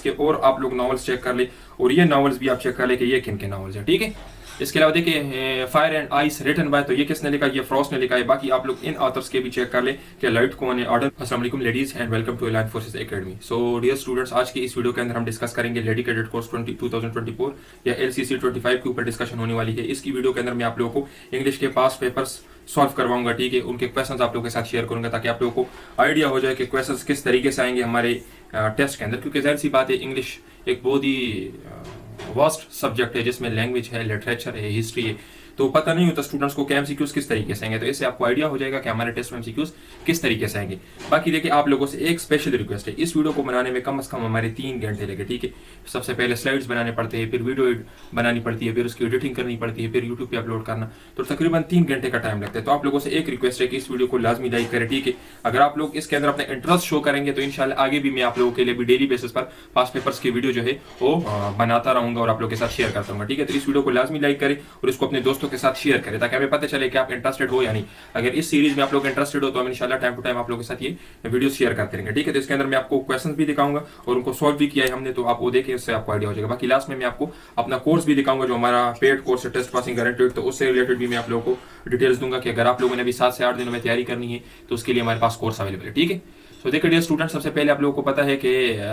के और आप लोग नॉवेल्स चेक कर ले और ये नॉवेल्स भी आप चेक कर ले कि ये किन के नॉवेल्स हैं, ठीक है। इसके अलावा देखिए Fire and Ice written by, तो ये किसने लिखा, ये फ्रॉस्ट ने लिखा है। बाकी आप लोग इन ऑथर्स के भी चेक कर ले कि लाइट कौन है, ऑर्डर। अस्सलाम वालेकुम ladies and welcome to Allied Forces Academy. So dear students, आज की इस वीडियो के अंदर हम डिस्कस करेंगे लेडी कैडेट कोर्स 2024 या LCC 25 के ऊपर डिस्कशन होने वाली है। इसकी वीडियो के अंदर मैं आप लोगों को इंग्लिश के पास पेपर्स सॉल्व करवाऊंगा, ठीक है। उनके क्वेश्चंस आप लोगों के साथ शेयर करूंगा ताकि आप लोगों को आइडिया हो जाए कि क्वेश्चंस किस तरीके से आएंगे हमारे टेस्ट के अंदर, क्योंकि जाहिर सी बात है इंग्लिश एक बहुत ही वास्ट सब्जेक्ट है जिसमें लैंग्वेज है, लिटरेचर है, हिस्ट्री है, तो पता नहीं होता स्टूडेंट्स को कि एमसीक्यूज किस तरीके से आएंगे। तो इससे आपको आइडिया हो जाएगा कि हमारे टेस्ट में एमसीक्यूज किस तरीके से आएंगे। बाकी देखिए आप लोगों से एक स्पेशल रिक्वेस्ट है, इस वीडियो को बनाने में कम से कम हमारे 3 घंटे लगे, ठीक है। सबसे पहले स्लाइड्स बनाने पड़ते हैं, फिर वीडियो बनानी पड़ती है, फिर उसकी एडिटिंग करनी पड़ती है, फिर यूट्यूब पे अपलोड करना, तो तकरीबन 3 घंटे का टाइम लगता है। तो आप लोगों से एक रिक्वेस्ट है कि इस वीडियो को लाजमी लाइक करें, ठीक है। अगर आप लोग इसके अंदर अपना इंटरेस्ट शो करेंगे तो इंशाल्लाह आगे भी मैं आप लोगों के लिए भी डेली बेसिस पर पास पेपर्स की वीडियो जो है वो बनाता रहूंगा और आप लोगों के साथ शेयर करता हूँ, ठीक है। तो इस वीडियो को लाजमी लाइक करें और इसको अपने दोस्तों के साथ शेयर करें ताकि हमें पता चले कि आप इंटरेस्टेड हो या नहीं। अगर इस सीरीज में आप लोग इंटरेस्टेड हो तो हम इंशाल्लाह टाइम टू टाइम आप लोगों के साथ ये वीडियो शेयर करते रहेंगे, ठीक है। तो इसके अंदर मैं आपको क्वेश्चंस भी दिखाऊंगा और उनको सॉल्व भी किया है हमने, तो आप वो देखें, उससे आपको आइडिया हो जाएगा। बाकी लास्ट में मैं आपको अपना कोर्स भी दिखाऊंगा जो हमारा पेड कोर्स है, टेस्ट पासिंग गारंटेड, तो उससे रिलेटेड भी मैं आप लोगों को डिटेल्स दूंगा कि अगर आप लोगों ने अभी 7 से 8 दिनों में तैयारी करनी है तो उसके लिए हमारे पास कोर्स अवेलेबल है, ठीक है। तो देखिए डियर स्टूडेंट, सबसे पहले आप लोगों को पता है कि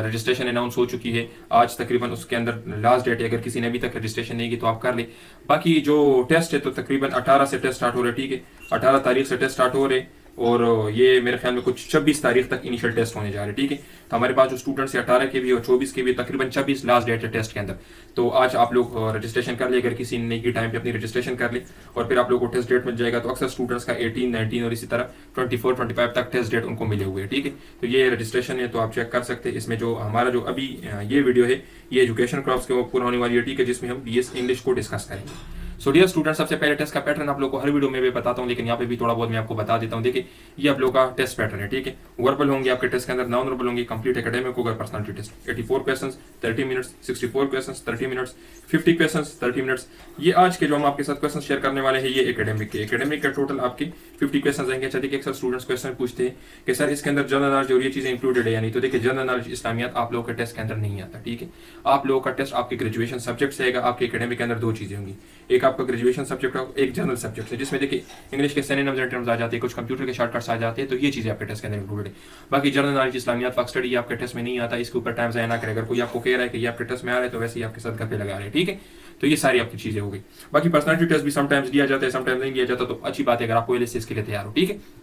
रजिस्ट्रेशन अनाउंस हो चुकी है आज, तकरीबन उसके अंदर लास्ट डेट है। अगर किसी ने अभी तक रजिस्ट्रेशन नहीं की तो आप कर ले। बाकी जो टेस्ट है तो तकरीबन 18 से टेस्ट स्टार्ट हो रहे, ठीक है। 18 तारीख से टेस्ट स्टार्ट हो रहे और ये मेरे ख्याल में कुछ 26 तारीख तक इनिशियल टेस्ट होने जा रहे, ठीक है। तो हमारे पास जो स्टूडेंट्स है 18 के भी और 24 के भी, तकरीबन 26 लास्ट डेट है टेस्ट के अंदर। तो आज आप लोग रजिस्ट्रेशन कर ले, अगर किसी ने की टाइम पे अपनी रजिस्ट्रेशन कर ले और फिर आप लोग को टेस्ट डेट मिल जाएगा। तो अक्सर स्टूडेंट्स का 18, 19 और इसी तरह 24, 25 तक टेस्ट डेट उनको मिले हुए हैं, ठीक है। तो ये रजिस्ट्रेशन है, तो आप चेक कर सकते हैं। इसमें जो हमारा जो अभी ये वीडियो है ये एजुकेशन क्रॉप्स के ऊपर होने वाली है, ठीक है, जिसमें हम BS इंग्लिश को डिस्कस करेंगे। सो डियर स्टूडेंट, सबसे पहले टेस्ट का पैटर्न आप लोग को हर वीडियो में भी बताता हूं, लेकिन यहाँ पे भी थोड़ा बहुत मैं आपको बता देता हूं। देखिए ये आप लोगों का टेस्ट पैटर्न है, ठीक है। वर्बल होंगे आपके टेस्ट के अंदर, नॉन वर्बल होंगे, कंप्लीट एकेडमिक होगा, personality test 84 questions 30 minutes, 64 questions 30 minutes, 50 questions 30 minutes. ये आज के जो हम आपके साथ क्वेश्चन शेयर करने वाले हैं ये एकेडमिक के टोटल आपके 50 क्वेश्चन आएंगे। अच्छा देखिए, अक्सर स्टूडेंट्स क्वेश्चन पूछते हैं कि सर इसके अंदर जनरल नॉलेज और ये चीजें इंक्लूडेड है या नहीं। तो देखिए जनरल नॉलेज इस्लामियात आप लोगों के टेस्ट के अंदर नहीं आता, ठीक है। आप लोगों का टेस्ट आपके ग्रेजुएशन सब्जेक्ट से आएगा। आपके एकेडमिक के अंदर 2 चीजें होंगी, एक आपका ग्रेजुएशन सब्जेक्ट, एक जनरल सब्जेक्ट है, जिसमें देखिए इंग्लिश के सिनोनिम्स एंड टर्म्स आ जाते हैं, कुछ कंप्यूटर के शॉर्टकट्स आ जाते हैं, तो ये चीजें आपके टेस्ट के अंदर इंक्लूडेड है। बाकी जनरल नॉलेज इस्लामियात फक स्टडी आपके टेस्ट में नहीं आता, इसके ऊपर टाइम ज़ाया ना करें। अगर कोई आपको कह रहा है कि ये आपके टेस्ट में आ रहा है तो वैसे ही आपके साथ घर पे लगा रहे हैं, ठीक है। तो ये सारी आपकी चीजें हो गई। बाकी पर्सनालिटी टेस्ट भी समटाइम्स दिया जाता है, समटाइम्स नहीं दिया जाता, तो अच्छी बात है अगर आपको LCS के लिए तैयार हो, ठीक है।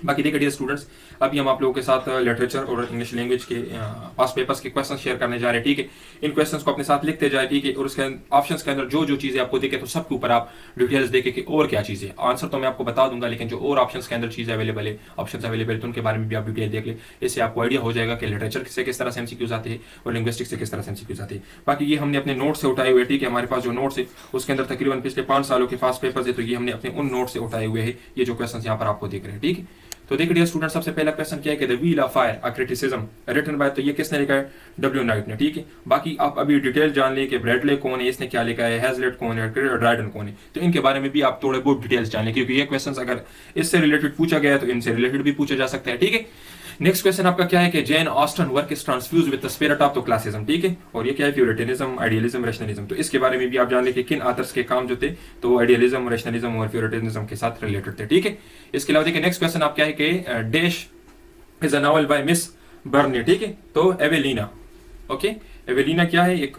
बाकी देखिए डियर स्टूडेंट्स, अभी हम आप लोगों के साथ लिटरेचर और इंग्लिश लैंग्वेज के पास पेपर्स के क्वेश्चन शेयर करने जा रहे हैं, ठीक है। इन क्वेश्चंस को अपने साथ लिखते जाए, ठीक है। और उसके ऑप्शंस के अंदर जो जो चीजें आपको दिखे तो सबके ऊपर आप डिटेल्स देखे कि और क्या चीजें, आंसर तो मैं आपको बता दूंगा, लेकिन जो और ऑप्शंस के अंदर चीजें अवेलेबल है, ऑप्शंस अवेलेबल है, तो उनके बारे में भी आप डिटेल देख ले। इससे आपको आइडिया हो जाएगा कि लिटरेचर से किस तरह से MCQs आते हैं और लिंग्विस्टिक्स से किस तरह से MCQs आते हैं। बाकी ये हमने अपने नोट से उठाए हुए, ठीक है। हमारे पास जो नोट्स है उसके अंदर तकरीबन पिछले 5 सालों के पास पेपर्स है, तो ये हमने अपने उन नोट से उठाए हुए हैं, ये जो क्वेश्चन यहाँ पर आपको देख रहे हैं, ठीक है। तो देखिए डियर स्टूडेंट, सबसे पहला क्वेश्चन क्या है कि the Wheel of Fire a criticism written by, तो ये किसने लिखा है, W नाइट ने, ठीक है। बाकी आप अभी डिटेल जान लें कि ब्रैडले कौन है, इसने क्या लिखा है, हैजलेट कौन है, ड्राइडन कौन है, तो इनके बारे में भी आप थोड़े बहुत डिटेल्स जान लें, क्योंकि ये क्वेश्चन अगर इससे रिलेटेड पूछा गया है तो इनसे रिलेटेड भी पूछा जा सकता है, ठीक है। नेक्स्ट क्वेश्चन आपका क्या है कि Jane Austen work is transfuse with the spirit of the classicism, ठीक है। और ये क्या है, प्यूरिटनिज्म, आइडियलिज्म, रैशनलिज्म, तो इसके बारे में भी आप जान लें कि किन ऑथर्स के काम जो थे तो आइडियलिज्म, रैशनलिज्म और प्यूरिटनिज्म के साथ रिलेटेड थे, ठीक है। इसके अलावा देखिए नेक्स्ट क्वेश्चन आप क्या है कि dash is a novel bye miss Berne, ठीक है। तो एवेलिना, ओके, एवेलिना क्या है, एक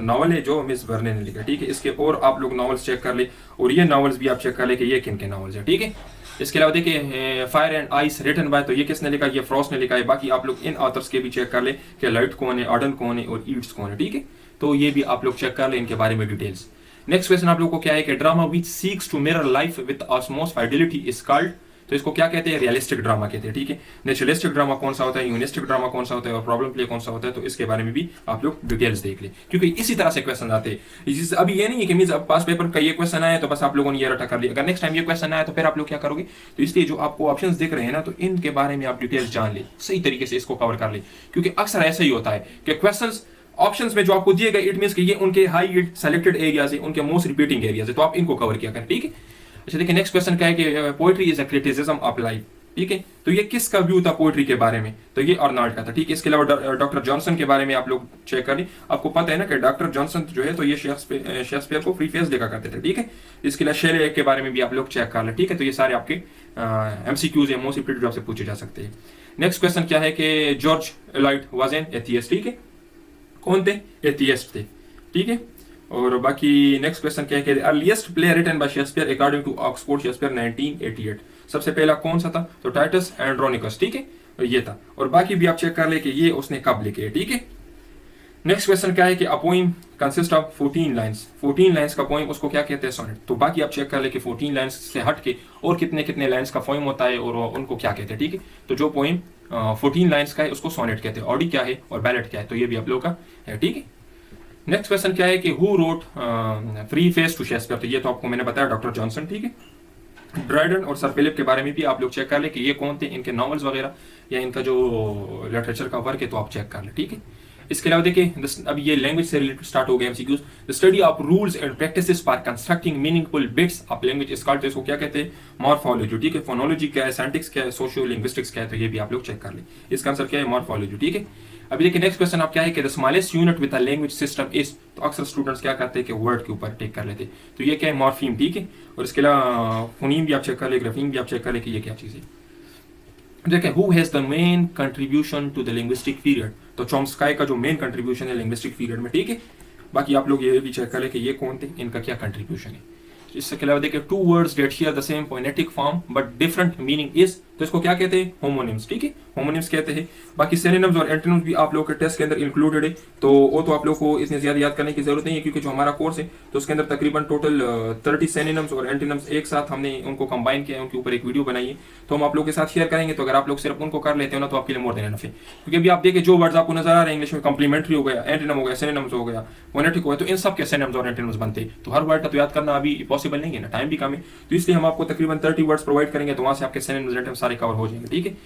नॉवल है जो मिस बर्ने ने लिखा, ठीक है। इसके और आप लोग नॉवेल्स चेक कर ले और ये नॉवेल्स भी आप चेक कर ले कि ये किन के नॉवेल्स है, ठीक है। इसके अलावा देखिए Fire and Ice written by, तो ये किसने लिखा, ये फ्रॉस्ट ने लिखा है। बाकी आप लोग इन ऑथर्स के भी चेक कर ले कि लाइट कौन है, ऑर्डन कौन है और ईट्स कौन है, ठीक है। तो ये भी आप लोग चेक कर ले, इनके बारे में डिटेल्स। नेक्स्ट क्वेश्चन आप लोग को क्या है कि drama which seeks to mirror life with utmost fidelity is called, तो इसको क्या कहते हैं, रियलिस्टिक ड्रामा कहते हैं, ठीक है। नेचुरलिस्टिक ड्रामा कौन सा होता है, ह्यूमनिस्टिक ड्रामा कौन सा होता है और प्रॉब्लम प्ले कौन सा होता है, तो इसके बारे में भी आप लोग डिटेल्स देख ले, क्योंकि इसी तरह से क्वेश्चन आते हैं। अभी ये नहीं है कि मींस अब पास पेपर का ये क्वेश्चन आया तो बस आप लोगों ने ये रटा कर लिया, अगर नेक्स्ट टाइम ये क्वेश्चन आया तो फिर आप लोग क्या करोगे। तो इसलिए जो आपको ऑप्शंस दिख रहे हैं ना, तो इनके बारे में आप डिटेल्स जान ले, सही तरीके से इसको कवर कर ले, क्योंकि अक्सर ऐसा ही होता है कि क्वेश्चंस ऑप्शंस में जो आपको दिए गए इट मींस कि ये उनके हाई सेलेक्टेड एरियाज है, उनके मोस्ट रिपीटिंग एरियाज है, तो आप इनको कवर किया करें, ठीक है। अच्छा देखिए नेक्स्ट क्वेश्चन क्या है कि poetry is a criticism of life, ठीक है। तो ये किसका व्यू था पोइट्री के बारे में, तो ये अर्नाल्ड का था, ठीक है। इसके अलावा डॉक्टर जॉनसन के बारे में आप लोग चेक कर लें। आपको पता है ना कि डॉक्टर जॉनसन जो है तो ये शेक्सपियर को फ्री फेस देखा करते थे, ठीक है। इसके अलावा शेले के बारे में भी आप लोग चेक कर लें, ठीक है। तो ये सारे आपके MCQs या मोस्ट इंपॉर्टेंट जॉब से पूछे जा सकते हैं। नेक्स्ट क्वेश्चन क्या है कि George Lloyd was an atheist, ठीक है। कौन थे, एथियस्ट थे, ठीक है। और बाकी नेक्स्ट क्वेश्चन क्या है कि earliest play written by Shakespeare according to Oxford Shakespeare 1988, सबसे पहला कौन सा था, तो टाइटस एंड्रोनिकस, ठीक है, ये था। और बाकी भी आप चेक कर ले कि ये उसने कब लिखे, ठीक है। नेक्स्ट क्वेश्चन क्या है कि a poem consist of 14 lines, 14 lines का पोएम उसको क्या कहते हैं, सोनेट। तो बाकी आप चेक कर ले कि 14 लाइंस से हट के और कितने कितने लाइंस का पोएम होता है और उनको क्या कहते हैं, ठीक है। तो जो पोएम 14 लाइंस का है उसको सोनेट कहते हैं। ऑडी क्या है और बैलेट क्या है, तो ये भी आप लोग का है, ठीक है। नेक्स्ट क्वेश्चन क्या है कि who wrote preface to Shakespeare, तो ये तो आपको मैंने बताया डॉक्टर जॉनसन, ठीक है। ड्राइडन और सर फिलिप के बारे में भी आप लोग चेक कर ले कि ये कौन थे, इनके नॉवेल्स वगैरह या इनका जो लिटरेचर का वर्क है तो आप चेक कर ले, ठीक है। इसके अलावा देखिए अब ये लैंग्वेज से रिलेटेड स्टार्ट हो गया MCQs। The study of rules and practices for constructing meaningful bits of language is called, इसको क्या कहते हैं, मॉर्फोलॉजी, ठीक है। फोनोलॉजी क्या है, सेंटिक्स क्या है, सोशियो लिंग्विस्टिक्स क्या है, तो ये भी आप लोग चेक कर ले। इसका आंसर क्या है, मॉर्फोलॉजी, ठीक है। अभी देखिए नेक्स्ट क्वेश्चन आप क्या है कि the smallest unit with a language system is, तो अक्सर स्टूडेंट्स क्या करते हैं कि वर्ड के ऊपर टेक कर लेते, तो ये क्या है, मॉर्फीम, ठीक है। और इसके अलावा फोनीम भी आप चेक कर ले, ग्राफीम भी आप चेक कर ले कि ये क्या चीज़ है। देखिए who has the main contribution to the linguistic period, तो चॉम्स्की का जो मेन कंट्रीब्यूशन है लिंग्विस्टिक पीरियड में, ठीक है। बाकी आप लोग ये भी चेक करें कि ये कौन थे, इनका क्या कंट्रीब्यूशन है। इसके अलावा देखिए two words that share the same phonetic form but different meaning is, तो इसको क्या कहते हैं, होमोनिम्स, ठीक है, होमोनिम्स कहते हैं। बाकी सिनोनिम्स और एंटोनिम्स भी आप लोग के टेस्ट के अंदर इंक्लूडेड है, तो वो तो आप लोग को इतने ज्यादा याद करने की जरूरत नहीं है क्योंकि जो हमारा कोर्स है तो उसके अंदर तकरीबन टोटल 30 सिनोनिम्स और एंटोनिम्स एक साथ हमने उनको कंबाइन किया है, उनके ऊपर एक वीडियो बनाई है, तो हम आप लोग के साथ शेयर करेंगे। तो अगर आप लोग सिर्फ उनको कर लेते हो ना तो आपके लिए मोर देन एनफ है, क्योंकि अभी आप देखिए जो वर्ड्स आपको नजर आ रहे हैं इंग्लिश में, कॉम्प्लीमेंट्री हो गया, एंटोनिम हो गया, सिनोनिम्स हो गया, फोनेटिक हो गया, तो इन सब के सिनोनिम्स और एंटोनिम्स बनते हैं। तो हर वर्ड का तो याद करना अभी पॉसिबल नहीं है ना, टाइम भी कम है, तो इसलिए हम आपको तकरीबन 30 वर्ड्स प्रोवाइड करेंगे, तो वहां से आपके सिनोनिम्स एंटोनिम्स सारे कवर हो जाएंगे, ठीक है।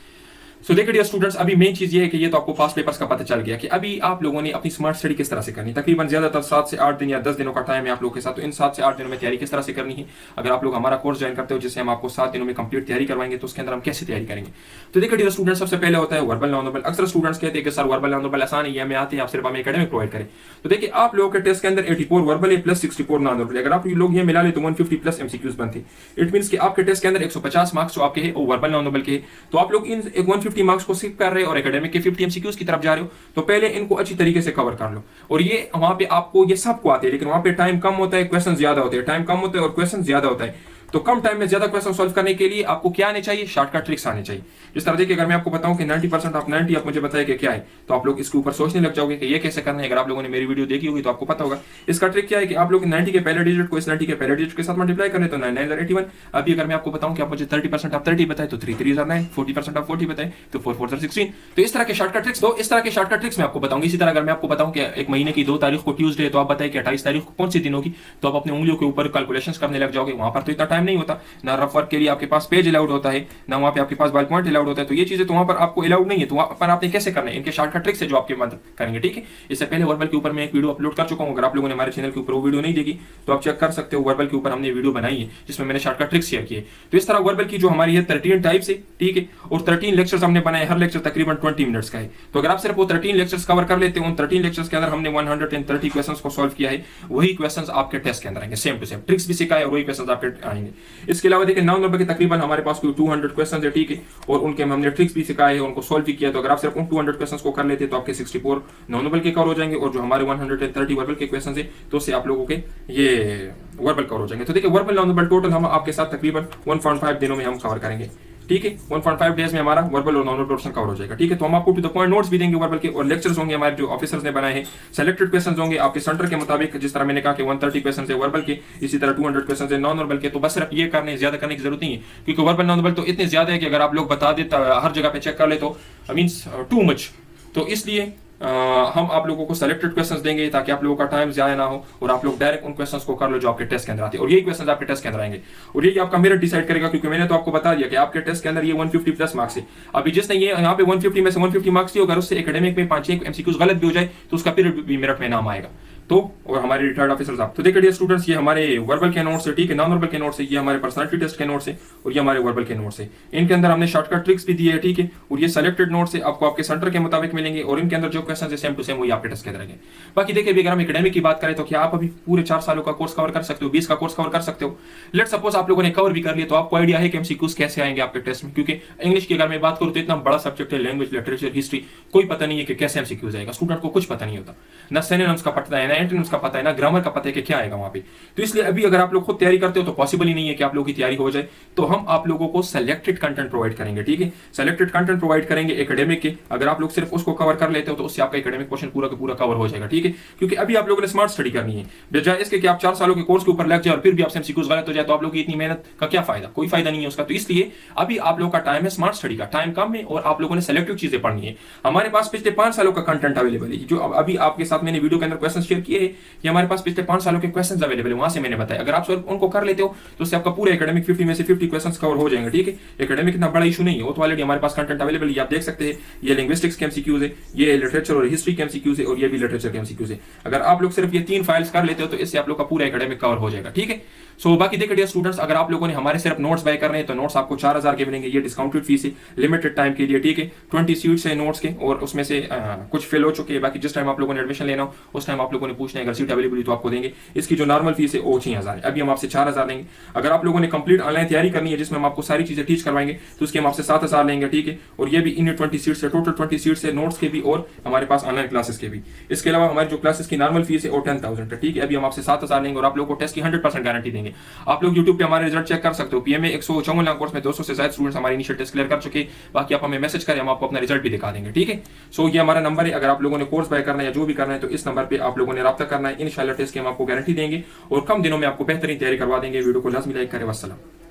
सो देखिए डियर स्टूडेंट्स, अभी मेन चीज ये है कि ये तो आपको पास्ट पेपर्स का पता चल गया कि अभी आप लोगों ने अपनी स्मार्ट स्टडी किस तरह से करनी, तकरीबन ज्यादातर 7 से 8 दिन या 10 दिनों का टाइम है आप लोगों के साथ, तो इन 7 से 8 दिनों में तैयारी किस तरह से करनी है। अगर आप लोग हमारा कोर्स ज्वाइन करते हो जिससे हम आपको 7 दिनों में कंप्लीट तैयारी करवाएंगे, तो उसके अंदर हम कैसे तैयारी करेंगे। तो देखिए डियर स्टूडेंट्स, सबसे पहले होता है वर्बल नॉन वर्बल। अक्सर स्टूडेंट्स कहते हैं कि सर वर्बल नॉन वर्बल आसान है, हमें आते हैं, आप सिर्फ हमें एकेडमिक प्रोवाइड करें। तो देखिए आप लोगों के टेस्ट के अंदर 84 वर्बल है प्लस 64 नॉन वर्बल, अगर आप लोग ये मिला ले तो 150 प्लस MCQs बनते। इट मींस कि आपके टेस्ट के अंदर 150 मार्क्स जो आपके हैं वो वर्बल नॉन वर्बल के, तो आप लोग इन 150 मार्क्स को स्किप कर रहे हो और एकेडमिक के 50 MCQs की तरफ जा रहे हो, तो पहले इनको अच्छी तरीके से कवर कर लो। और ये वहां पे आपको ये सबको आते हैं, लेकिन वहां पे टाइम कम होता है, क्वेश्चन ज्यादा होते हैं, टाइम कम होता है और क्वेश्चन ज्यादा होता है। तो कम टाइम में ज्यादा क्वेश्चन सॉल्व करने के लिए आपको क्या आने चाहिए, शॉर्टकट ट्रिक्स आने चाहिए। जिस तरह देखिए अगर मैं आपको बताऊं कि 90% ऑफ 90 आप मुझे बताए कि क्या है, तो आप लोग इसके ऊपर सोचने लग जाओगे कि ये कैसे करना है। अगर आप लोगों ने मेरी वीडियो देखी होगी तो आपको पता होगा। इसका ट्रिक क्या है कि आप लोग 90 के पहले डिजिट को इस 90 के पहले डिजिट के साथ मल्टीप्लाई करें तो 9 अभी अगर मैं आपको बताऊं कि आप मुझे 30% ऑफ 30 बताए तो 3 3 9, 40% ऑफ 40 बताए तो 4 4 16। तो इस तरह के शॉर्टकट ट्रिक्स, तो इस तरह के शॉर्टकट ट्रिक्स मैं आपको बताऊंगा। इसी तरह अगर मैं आपको बताऊं कि एक महीने की 2 तारीख को ट्यूसडे, तो आप बताएं कि 28 तारीख को कौन सी दिन होगी, तो आप अपनी उंगलियों के ऊपर कैलकुलेशंस करने लग जाओगे। वहां पर तो इतना टाइम नहीं होता ना, रफ वर्क के लिए आपके पास पेज अलाउड होता है ना, वहां पे आपके पास बॉल पॉइंट अलाउड होता है, तो ये चीजें तो वहां पर आपको अलाउड नहीं है। तो वहां पर आपने कैसे करना है, इनके शॉर्टकट ट्रिक्स है जो आपकी मदद करेंगे, ठीक है। इससे पहले वर्बल के ऊपर मैं एक वीडियो अपलोड कर चुका हूं, अगर आप लोगों ने हमारे चैनल के ऊपर वो वीडियो नहीं देखी तो आप चेक कर सकते हो। वर्बल के ऊपर हमने वीडियो बनाई है जिसमें मैंने शॉर्टकट ट्रिक्स शेयर किए। तो इस तरह वर्बल की जो हमारी है 13 टाइप्स है, ठीक है, और 13 लेक्चर्स हमने बनाए, हर लेक्चर तकरीबन 20 मिनट्स का है। तो अगर आप सिर्फ वो 13 लेक्चर्स कवर कर लेते हो, उन 13 लेक्चर्स के अंदर हमने 130 क्वेश्चंस को सॉल्व किया है, वही क्वेश्चंस आपके टेस्ट के अंदर आएंगे, सेम टू सेम ट्रिक्स भी सिखाए और वही क्वेश्चंस आपके आएंगे। इसके अलावा देखिए 9 नंबर के तकरीबन हमारे पास 200 क्वेश्चन है, ठीक है, और उनके हमने ट्रिक्स भी सिखाए हैं, उनको सॉल्व भी किया। तो अगर आप सिर्फ उन 200 क्वेश्चन को कर लेते तो आपके 64 नॉन वर्बल के कवर हो जाएंगे, और जो हमारे 130 वर्बल के क्वेश्चन है तो उससे आप लोगों के ये वर्बल कवर हो जाएंगे। तो देखिए वर्बल नॉन वर्बल टोटल हम आपके साथ तकरीबन 1.5 दिनों में हम कवर करेंगे, ठीक है। 1.5 डेज में हमारा वर्बल और नॉन वर्बल पोर्शन कवर हो जाएगा, ठीक है। तो हम आपको टू द पॉइंट नोट्स भी देंगे वर्बल के, और लेक्चर्स होंगे हमारे जो ऑफिसर्स ने बनाए हैं, सिलेक्टेड क्वेश्चंस होंगे आपके सेंटर के मुताबिक। जिस तरह मैंने कहा कि 130 क्वेश्चंस है वर्बल के, इसी तरह 200 क्वेश्चंस है नॉन वर्बल के। तो बस सिर्फ ये करने, ज्यादा करने की जरूरत नहीं है, क्योंकि वर्बल नॉन वर्बल तो इतने ज्यादा है कि अगर आप लोग बता देते हर जगह पे चेक कर ले तो मींस टू मच। तो इसलिए हम आप लोगों को सिलेक्टेड क्वेश्चंस देंगे ताकि आप लोगों का टाइम ज़ाया ना हो और आप लोग डायरेक्ट उन क्वेश्चंस को कर लो जो आपके टेस्ट के अंदर आते हैं, और यही क्वेश्चंस आपके टेस्ट के अंदर आएंगे। और यही आपका मेरिट डिसाइड करेगा, क्योंकि मैंने तो आपको बता दिया कि आपके टेस्ट के अंदर ये 150 प्लस मार्क्स है। अभी जिसने ये यहाँ पे 150 में से 150 मार्क्स दिए, अगर उससे एकेडमिक में 5-6 MCQs गलत भी हो जाए तो उसका पीरियड भी मेरिट में नाम आएगा। तो और हमारे रिटायर्ड ऑफिसर साहब। तो देखिए डियर स्टूडेंट्स, ये हमारे वर्बल के नोट्स है, ठीक है, नॉन वर्बल के नोट्स है, ये हमारे पर्सनालिटी टेस्ट के नोट्स है और ये हमारे वर्बल के नोट्स है। इनके अंदर हमने शॉर्टकट ट्रिक्स भी दी है, ठीक है, और ये सेलेक्टेड नोट्स है, आपको आपके सेंटर के मुताबिक मिलेंगे और इनके अंदर जो क्वेश्चन है सेम टू सेम वही आपके टेस्ट के अंदर रहेंगे। बाकी देखिए अगर हम एकेडमिक की बात करें तो क्या आप अभी पूरे 4 सालों का कोर्स कवर कर सकते हो, 20 का कोर्स कवर कर सकते हो? लेट सपोज आप लोगों ने कवर भी कर लिया, तो आपको आइडिया है कि एमसीक्यूज कैसे आएंगे आपके टेस्ट में, क्योंकि इंग्लिश की अगर मैं बात करूं तो इतना बड़ा सब्जेक्ट है, लैंग्वेज, लिटरेचर, हिस्ट्री, कोई पता नहीं है कि कैसे एमसीक्यूज आएगा। स्टूडेंट को कुछ पता नहीं होता, ना सिनोनिम्स का पता है, ना एंटोनिम्स का पता है, ना ग्रामर का पता है कि क्या आएगा वहां पे। तो इसलिए अभी अगर आप लोग खुद तैयारी करते हो तो पॉसिबल ही नहीं है कि आप लोगों की तैयारी हो जाए। तो हम आप लोगों को सेलेक्टेड कंटेंट प्रोवाइड करेंगे, ठीक है, सेलेक्टेड कंटेंट प्रोवाइड करेंगे एकेडमिक के। अगर आप लोग सिर्फ उसको कवर कर लेते हो तो उससे आपका एकेडमिक पोर्शन पूरा का पूरा कवर हो जाएगा, ठीक है, क्योंकि अभी आप लोगों ने स्मार्ट स्टडी करनी है। बजाय इसके कि आप 4 सालों के कोर्स के ऊपर लग जाए और फिर भी आपसे एमसीक्यूज गलत हो जाए तो आप लोगों की इतनी मेहनत का क्या फायदा? कोई फायदा नहीं है उसका। तो इसलिए अभी आप लोगों का टाइम है स्मार्ट स्टडी का, टाइम कम है और आप लोगों ने सेलेक्टिव चीजें पढ़नी है। हमारे पास पिछले 5 सालों का कंटेंट अवेलेबल है, जो अभी आपके साथ मैंने वीडियो के अंदर क्वेश्चन शेयर किए हैं, ये हमारे पास पिछले 5 सालों के क्वेश्चन अवेलेबल है, वहां से मैंने बताया। अगर आप सिर्फ उनको कर लेते हो तो उससे आपका पूरा एकेडमिक 50 में से 50 क्वेश्चंस कवर हो जाएंगे, ठीक है। एकेडमिक इतना बड़ा इशू नहीं है, वो तो ऑलरेडी हमारे पास कंटेंट अवेलेबल है, आप देख सकते हैं। ये लिंग्विस्टिक्स के एमसीक्यूज है, ये लिटरेचर और हिस्ट्री के एमसीक्यूज है और ये भी लिटरेचर के एमसीक्यूज है। अगर आप लोग सिर्फ ये 3 फाइल्स कर लेते हो तो इससे आप लोग का पूरा एकेडमिक कवर हो जाएगा, ठीक है। सो बाकी देखिए डियर स्टूडेंट्स, अगर आप लोगों ने हमारे सिर्फ नोट्स बाय करने हैं तो नोट्स आपको 4000 के मिलेंगे, ये डिस्काउंटेड फीस है, लिमिटेड टाइम के लिए, ठीक है। 20 सीट्स है नोट्स के और उसमें से कुछ फिल हो चुके हैं, बाकी जिस टाइम आप लोगों ने एडमिशन लेना हो उस टाइम आप लोगों ने पूछना है, अगर सीट अवेलेबल है तो आपको देंगे। इसकी जो नॉर्मल फीस है वो 6000 है, अभी हम आपसे 4000 लेंगे। अगर आप लोगों ने कंप्लीट ऑनलाइन तैयारी करनी है जिसमें हम आपको सारी चीजें टीच करवाएंगे तो उसके हम आपसे 7000 लेंगे, ठीक है। और ये भी इन 20 सीट्स है, टोटल 20 सीट्स है नोट्स के भी और हमारे पास ऑनलाइन क्लासेस के भी। इसके अलावा हमारी जो क्लासेस की नॉर्मल फीस है वो 10000 है, ठीक है। अभी हम आपसे 7000 लेंगे और आप लोगों को टेस्ट की 100% गारंटी देंगे। आप लोग यूट्यूब पे हमारे रिजल्ट चेक कर सकते हो, पीएमए 154 लाख कोर्स में 200 से ज्यादा स्टूडेंट्स हमारे इनिशियल टेस्ट क्लियर कर चुके। बाकी आप हमें मैसेज करें, हम आपको अपना रिजल्ट भी दिखा देंगे, ठीक है। सो ये हमारा नंबर है, अगर आप लोगों ने कोर्स बाय करना है या जो भी करना है तो इस नंबर पे आप लोगों ने राब्ता करना है। इंशाल्लाह टेस्ट की हम आपको गारंटी देंगे और कम दिनों में आपको बेहतरीन तैयारी करवा देंगे। वीडियो को लाजमी लाइक करें। वस्सलाम।